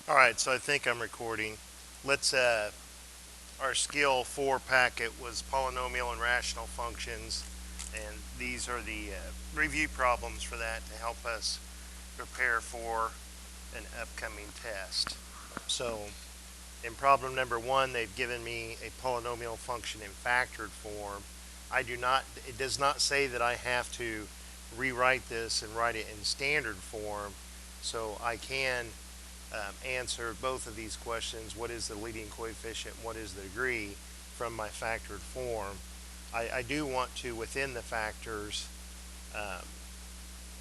Alright, so I think I'm recording. Let's, our skill 4 packet was polynomial and rational functions, and these are the review problems for that to help us prepare for an upcoming test. So, in problem number 1, they've given me a polynomial function in factored form. It does not say that I have to rewrite this and write it in standard form, so I can answer both of these questions. What is the leading coefficient? What is the degree? From my factored form. I do want to, within the factors, um,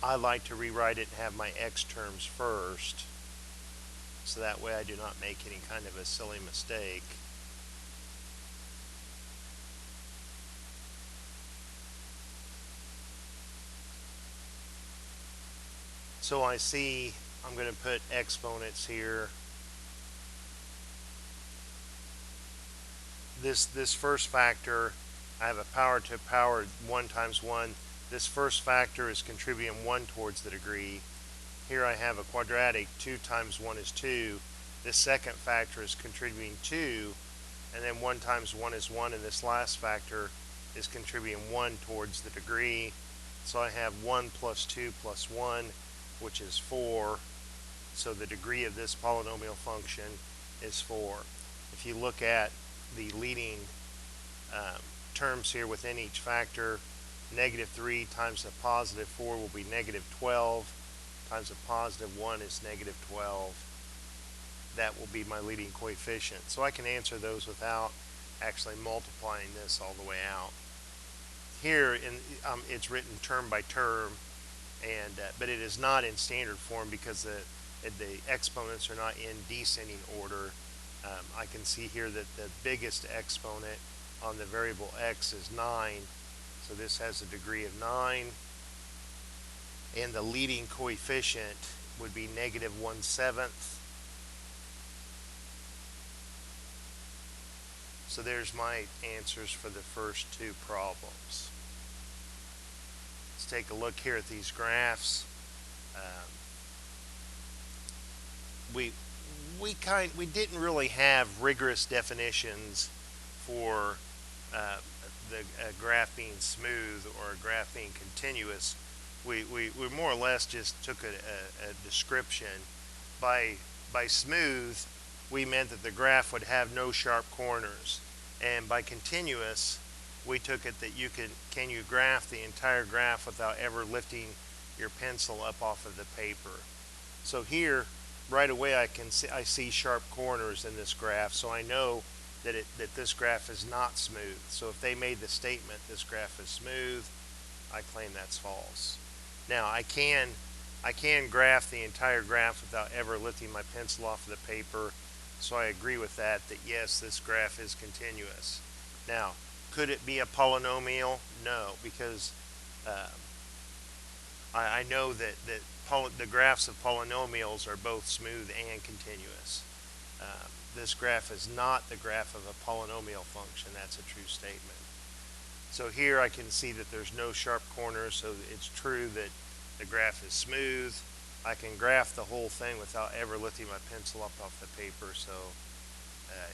I like to rewrite it and have my x terms first, so that way I do not make any kind of a silly mistake. So I see I'm going to put exponents here. This first factor, I have a power to power 1 times 1. This first factor is contributing 1 towards the degree. Here I have a quadratic, 2 times 1 is 2. This second factor is contributing 2, and then 1 times 1 is 1, and this last factor is contributing 1 towards the degree. So I have 1 plus 2 plus 1, which is 4. So the degree of this polynomial function is 4. If you look at the leading terms here within each factor, negative 3 times a positive 4 will be negative 12, times a positive 1 is negative 12. That will be my leading coefficient. So I can answer those without actually multiplying this all the way out. Here, it's written term by term, but it is not in standard form because the exponents are not in descending order. I can see here that the biggest exponent on the variable x is 9, so this has a degree of 9, and the leading coefficient would be negative 1/7. So there's my answers for the first two problems. Let's take a look here at these graphs. We didn't really have rigorous definitions for the graph being smooth or a graph being continuous. We more or less just took a description. By smooth, we meant that the graph would have no sharp corners, and by continuous, we took it that can you graph the entire graph without ever lifting your pencil up off of the paper. So here, right away, I see sharp corners in this graph, so I know that this graph is not smooth. So if they made the statement this graph is smooth, I claim that's false. Now I can graph the entire graph without ever lifting my pencil off of the paper, so I agree with that yes, this graph is continuous. Now, could it be a polynomial? No, because I know that the graphs of polynomials are both smooth and continuous. This graph is not the graph of a polynomial function. That's a true statement. So here I can see that there's no sharp corners, so it's true that the graph is smooth. I can graph the whole thing without ever lifting my pencil up off the paper, so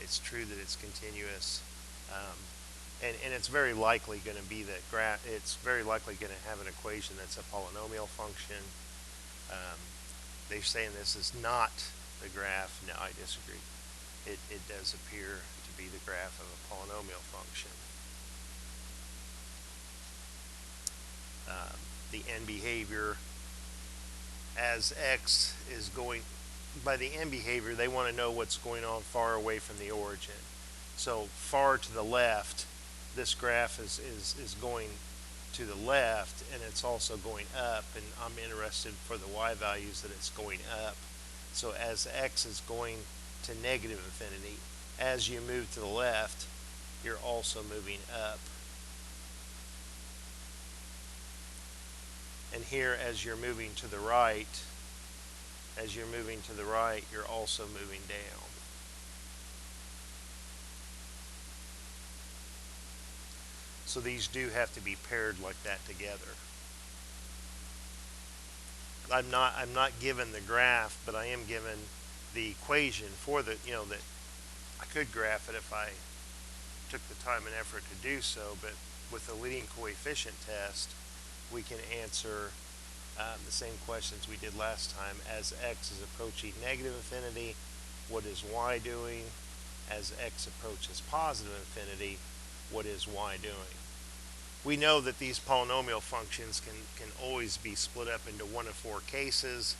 it's true that it's continuous. And it's very likely going to be that it's very likely going to have an equation that's a polynomial function. They're saying this is not the graph. No, I disagree. It does appear to be the graph of a polynomial function. The end behavior, as x is going, by the end behavior, they want to know what's going on far away from the origin. So far to the left, this graph is going to the left, and it's also going up, and I'm interested for the y values that it's going up. So as x is going to negative infinity, as you move to the left, you're also moving up. And here, as you're moving to the right, you're also moving down. So these do have to be paired like that together. I'm not given the graph, but I am given the equation for the, that I could graph it if I took the time and effort to do so, but with the leading coefficient test, we can answer the same questions we did last time. As x is approaching negative infinity, what is y doing? As x approaches positive infinity, what is y doing? We know that these polynomial functions can always be split up into one of four cases,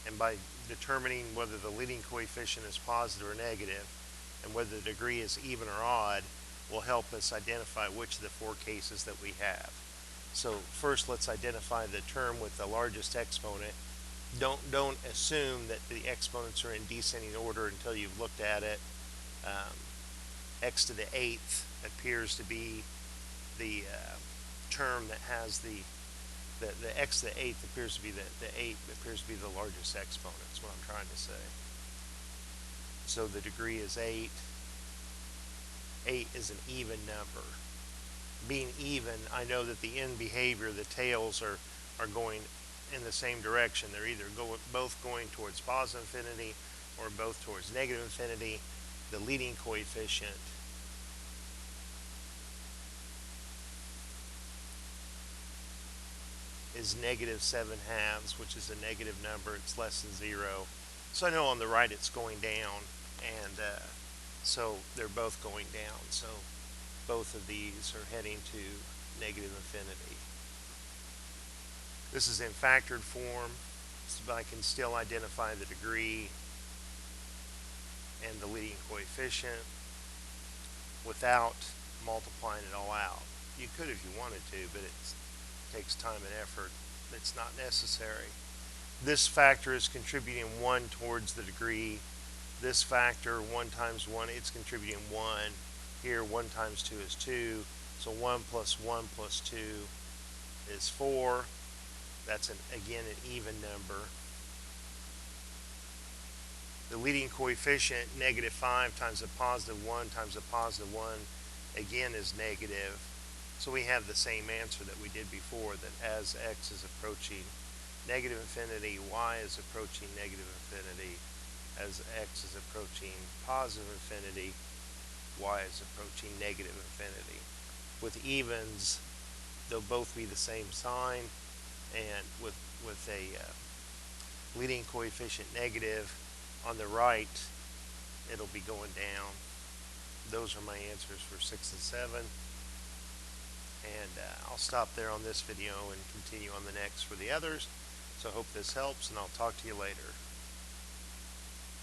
and by determining whether the leading coefficient is positive or negative, and whether the degree is even or odd, will help us identify which of the four cases that we have. So first, let's identify the term with the largest exponent. Don't assume that the exponents are in descending order until you've looked at it. X to the 8th appears to be the term that has the x to the 8th appears to be the 8 appears to be the largest exponent. That's what I'm trying to say. So the degree is 8. 8 is an even number. Being even, I know that the end behavior, the tails are going in the same direction. They're either both going towards positive infinity or both towards negative infinity. The leading coefficient is negative 7/2, which is a negative number. It's less than 0. So I know on the right it's going down, and so they're both going down. So both of these are heading to negative infinity. This is in factored form, but I can still identify the degree and the leading coefficient without multiplying it all out. You could if you wanted to, but it takes time and effort. It's not necessary. This factor is contributing 1 towards the degree. This factor, 1 times 1, it's contributing 1. Here, 1 times 2 is 2. So 1 plus 1 plus 2 is 4. That's, again, an even number. The leading coefficient, negative 5 times a positive 1 times a positive 1, again, is negative. So we have the same answer that we did before, that as x is approaching negative infinity, y is approaching negative infinity. As x is approaching positive infinity, y is approaching negative infinity. With evens, they'll both be the same sign, and with a leading coefficient negative on the right, it'll be going down. Those are my answers for 6 and 7. And I'll stop there on this video and continue on the next for the others. So I hope this helps, and I'll talk to you later.